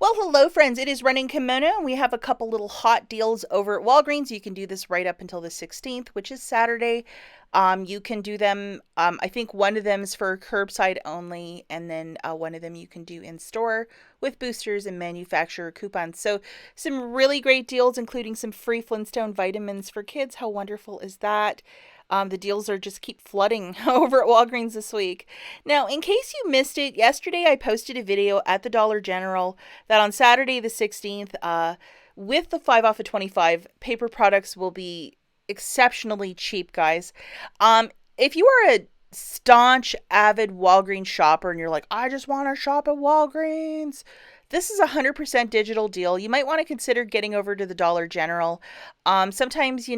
Well, hello, friends. It is Running Kimono, and we have a couple little hot deals over at Walgreens. You can do this right up until the 16th, which is Saturday. You can do them. I think one of them is for curbside only, and then one of them you can do in store with boosters and manufacturer coupons. So, some really great deals, including some free Flintstone vitamins for kids. How wonderful is that? The deals are just keep flooding over at Walgreens this week. Now, in case you missed it, yesterday I posted a video at the Dollar General that on Saturday the 16th, with the 5 off of 25, paper products will be exceptionally cheap, guys. If you are a staunch, avid Walgreens shopper and you're like, I just want to shop at Walgreens, this is a 100% digital deal. You might want to consider getting over to the Dollar General. Sometimes,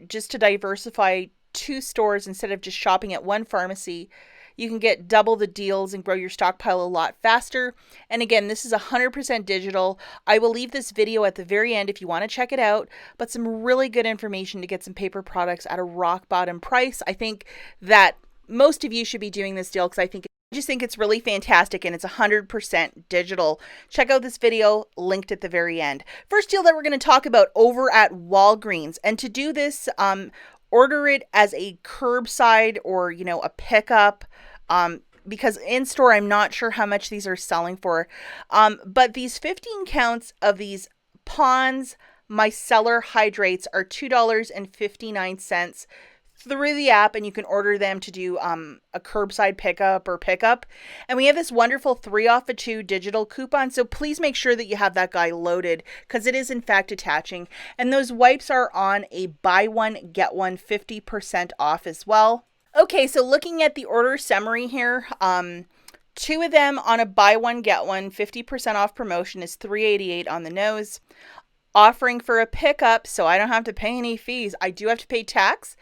just to diversify two stores instead of just shopping at one pharmacy, you can get double the deals and grow your stockpile a lot faster. And again, this is 100% digital. I will leave this video at the very end if you want to check it out, but some really good information to get some paper products at a rock bottom price. I think that most of you should be doing this deal because I just think it's really fantastic, and it's 100% digital. Check out this video linked at the very end. First deal that we're going to talk about over at Walgreens, and to do this, order it as a curbside or, a pickup, because in store, I'm not sure how much these are selling for. But these 15 counts of these Pond's micellar hydrates are $2.59 through the app, and you can order them to do a curbside pickup. And we have this wonderful 3 off of 2 digital coupon, so please make sure that you have that guy loaded because it is in fact attaching. And those wipes are on a buy one get one 50% off as well. Okay, so looking at the order summary here, 2 of them on a buy one get one 50% off promotion is $3.88 on the nose. Offering for a pickup, so I don't have to pay any fees. I do have to pay tax.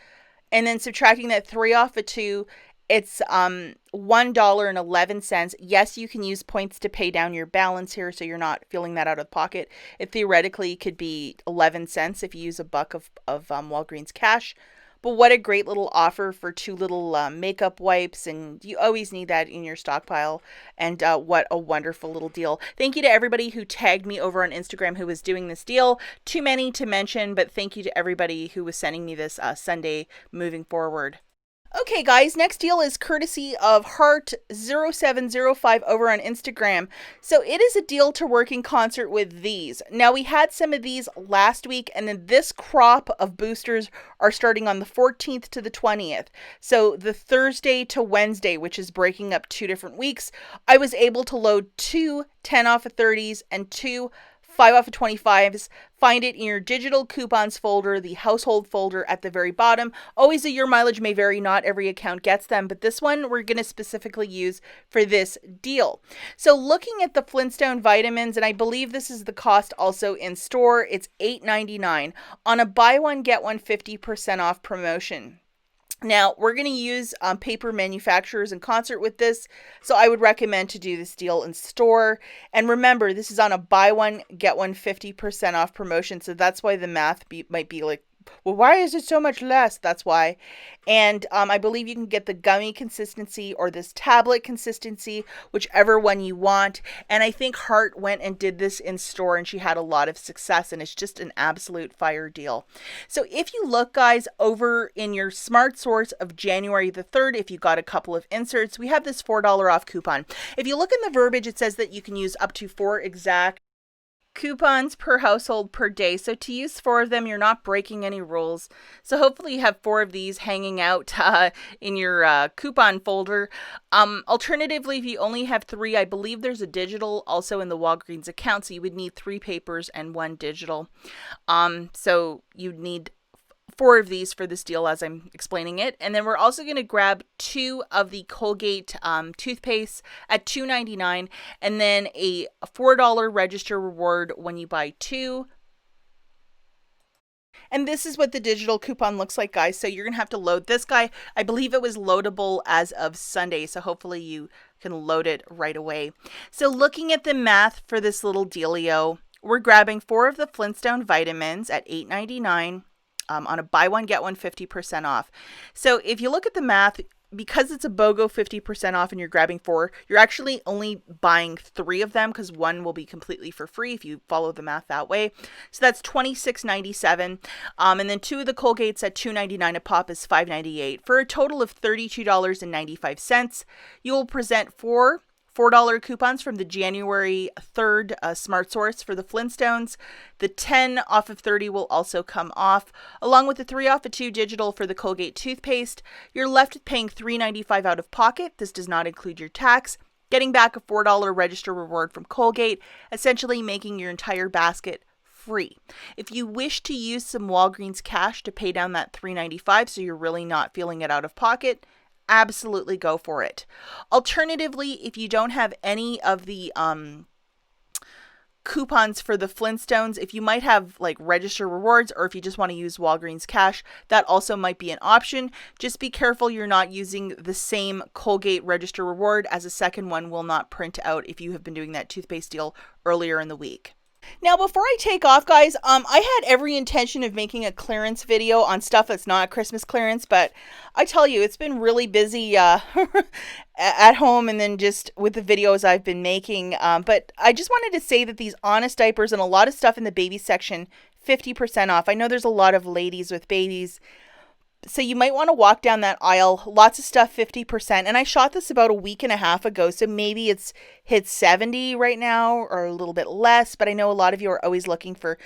And then subtracting that 3 off of 2, it's $1.11. Yes, you can use points to pay down your balance here, so you're not feeling that out of pocket. It theoretically could be 11 cents if you use a buck of Walgreens cash. But what a great little offer for 2 little makeup wipes, and you always need that in your stockpile. And what a wonderful little deal. Thank you to everybody who tagged me over on Instagram who was doing this deal. Too many to mention, but thank you to everybody who was sending me this Sunday moving forward. Okay, guys, next deal is courtesy of Heart0705 over on Instagram. So it is a deal to work in concert with these. Now, we had some of these last week, and then this crop of boosters are starting on the 14th to the 20th. So the Thursday to Wednesday, which is breaking up 2 different weeks, I was able to load 2 10 off of 30s and 2 5 off of 25s. Find it in your digital coupons folder, the household folder at the very bottom. Always your mileage may vary. Not every account gets them, but this one we're going to specifically use for this deal. So looking at the Flintstone vitamins, and I believe this is the cost also in store, it's $8.99 on a buy one get one 50% off promotion. Now, we're going to use paper manufacturers in concert with this, so I would recommend to do this deal in store. And remember, this is on a buy one, get one 50% off promotion, so that's why the math might be like, well, why is it so much less? That's why. And I believe you can get the gummy consistency or this tablet consistency, whichever one you want. And I think Heart went and did this in store, and she had a lot of success, and it's just an absolute fire deal. So if you look, guys, over in your Smart Source of January the 3rd, if you got a couple of inserts, we have this $4 off coupon. If you look in the verbiage, it says that you can use up to 4 exact coupons per household per day. So to use 4 of them, you're not breaking any rules. So hopefully you have 4 of these hanging out in your coupon folder. Alternatively, if you only have 3, I believe there's a digital also in the Walgreens account. So you would need 3 papers and 1 digital. So you'd need 4 of these for this deal as I'm explaining it. And then we're also going to grab 2 of the Colgate toothpaste at $2.99, and then a $4 register reward when you buy 2. And this is what the digital coupon looks like, guys. So you're going to have to load this guy. I believe it was loadable as of Sunday, so hopefully you can load it right away. So looking at the math for this little dealio, we're grabbing 4 of the Flintstone vitamins at $8.99. On a buy one, get one 50% off. So if you look at the math, because it's a BOGO 50% off and you're grabbing 4, you're actually only buying 3 of them because 1 will be completely for free if you follow the math that way. So that's $26.97. And then 2 of the Colgates at $2.99 a pop is $5.98 for a total of $32.95. You will present 4 $4 coupons from the January 3rd Smart Source for the Flintstones. The 10 off of 30 will also come off, along with the 3 off of 2 digital for the Colgate toothpaste. You're left with paying $3.95 out of pocket. This does not include your tax. Getting back a $4 register reward from Colgate, essentially making your entire basket free. If you wish to use some Walgreens cash to pay down that $3.95 so you're really not feeling it out of pocket, absolutely go for it. Alternatively, if you don't have any of the coupons for the Flintstones, if you might have like register rewards, or if you just want to use Walgreens cash, that also might be an option. Just be careful you're not using the same Colgate register reward, as a second one will not print out if you have been doing that toothpaste deal earlier in the week. Now, before I take off, guys, I had every intention of making a clearance video on stuff that's not Christmas clearance, but I tell you, it's been really busy at home and then just with the videos I've been making. But I just wanted to say that these Honest diapers and a lot of stuff in the baby section, 50% off. I know there's a lot of ladies with babies, so you might want to walk down that aisle. Lots of stuff, 50%. And I shot this about a week and a half ago, so maybe it's hit 70 right now or a little bit less. But I know a lot of you are always looking for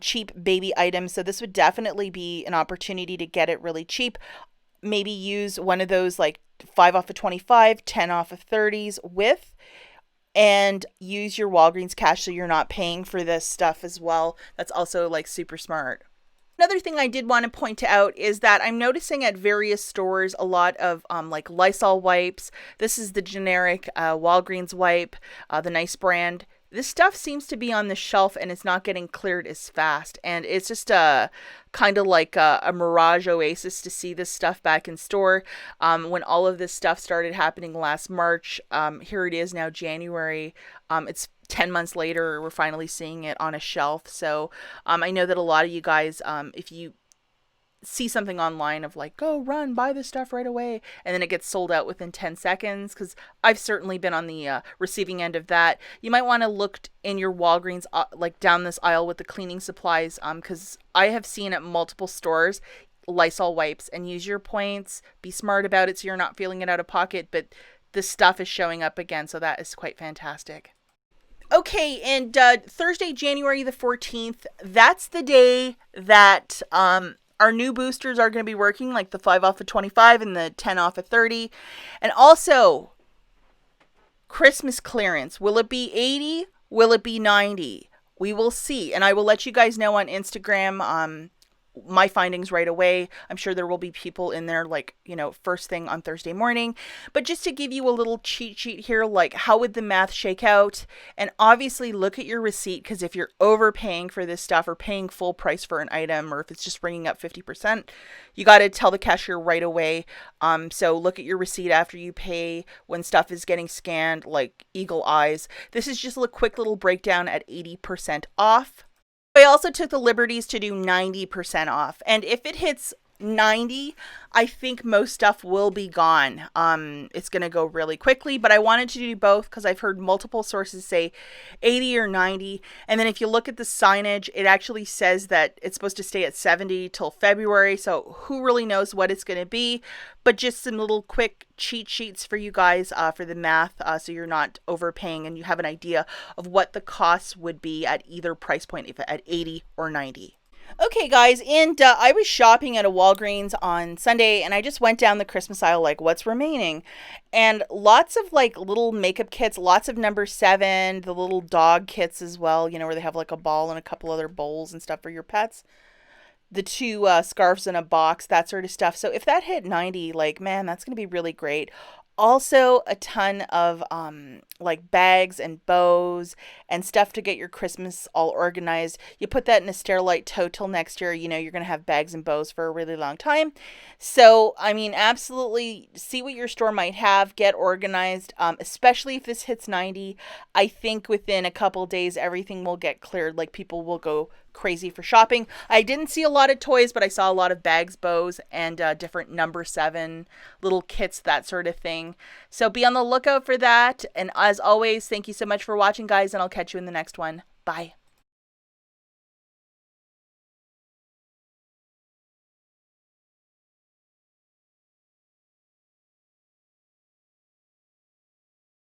cheap baby items, so this would definitely be an opportunity to get it really cheap. Maybe use one of those like 5 off of 25, 10 off of 30s with, and use your Walgreens cash so you're not paying for this stuff as well. That's also like super smart. Another thing I did want to point out is that I'm noticing at various stores a lot of like Lysol wipes. This is the generic Walgreens wipe, the nice brand. This stuff seems to be on the shelf and it's not getting cleared as fast. And it's just kind of like a mirage oasis to see this stuff back in store. When all of this stuff started happening last March, here it is now January. It's 10 months later, we're finally seeing it on a shelf. So I know that a lot of you guys, if you see something online of like, go run, buy this stuff right away, and then it gets sold out within 10 seconds, because I've certainly been on the receiving end of that. You might want to look in your Walgreens, like down this aisle with the cleaning supplies, because I have seen at multiple stores Lysol wipes, and use your points, be smart about it so you're not feeling it out of pocket, but this stuff is showing up again, so that is quite fantastic. Okay, and Thursday, January the 14th, that's the day that our new boosters are going to be working, like the 5 off of 25 and the 10 off of 30. And also, Christmas clearance. Will it be 80? Will it be 90? We will see. And I will let you guys know on Instagram my findings right away. I'm sure there will be people in there like, first thing on Thursday morning. But just to give you a little cheat sheet here, like how would the math shake out? And obviously look at your receipt, because if you're overpaying for this stuff or paying full price for an item, or if it's just bringing up 50%, you got to tell the cashier right away. So look at your receipt after you pay when stuff is getting scanned, like eagle eyes. This is just a quick little breakdown at 80% off. I also took the liberties to do 90% off. And if it hits 90, I think most stuff will be gone. It's going to go really quickly, but I wanted to do both because I've heard multiple sources say 80 or 90. And then if you look at the signage, it actually says that it's supposed to stay at 70 till February. So who really knows what it's going to be, but just some little quick cheat sheets for you guys for the math, so you're not overpaying and you have an idea of what the costs would be at either price point, if at 80 or 90. Okay, guys, and I was shopping at a Walgreens on Sunday, and I just went down the Christmas aisle, like, what's remaining? And lots of, like, little makeup kits, lots of number 7, the little dog kits as well, where they have, like, a ball and a couple other bowls and stuff for your pets. The 2 scarves in a box, that sort of stuff. So if that hit 90, like, man, that's going to be really great. Also a ton of like bags and bows and stuff to get your Christmas all organized. You put that in a Sterilite tote till next year, you know you're going to have bags and bows for a really long time. So I mean, absolutely see what your store might have, get organized, especially if this hits 90. I think within a couple days everything will get cleared, like people will go crazy for shopping. I didn't see a lot of toys, but I saw a lot of bags, bows, and different number 7 little kits, that sort of thing. So be on the lookout for that. And as always, thank you so much for watching, guys, and I'll catch you in the next one. Bye.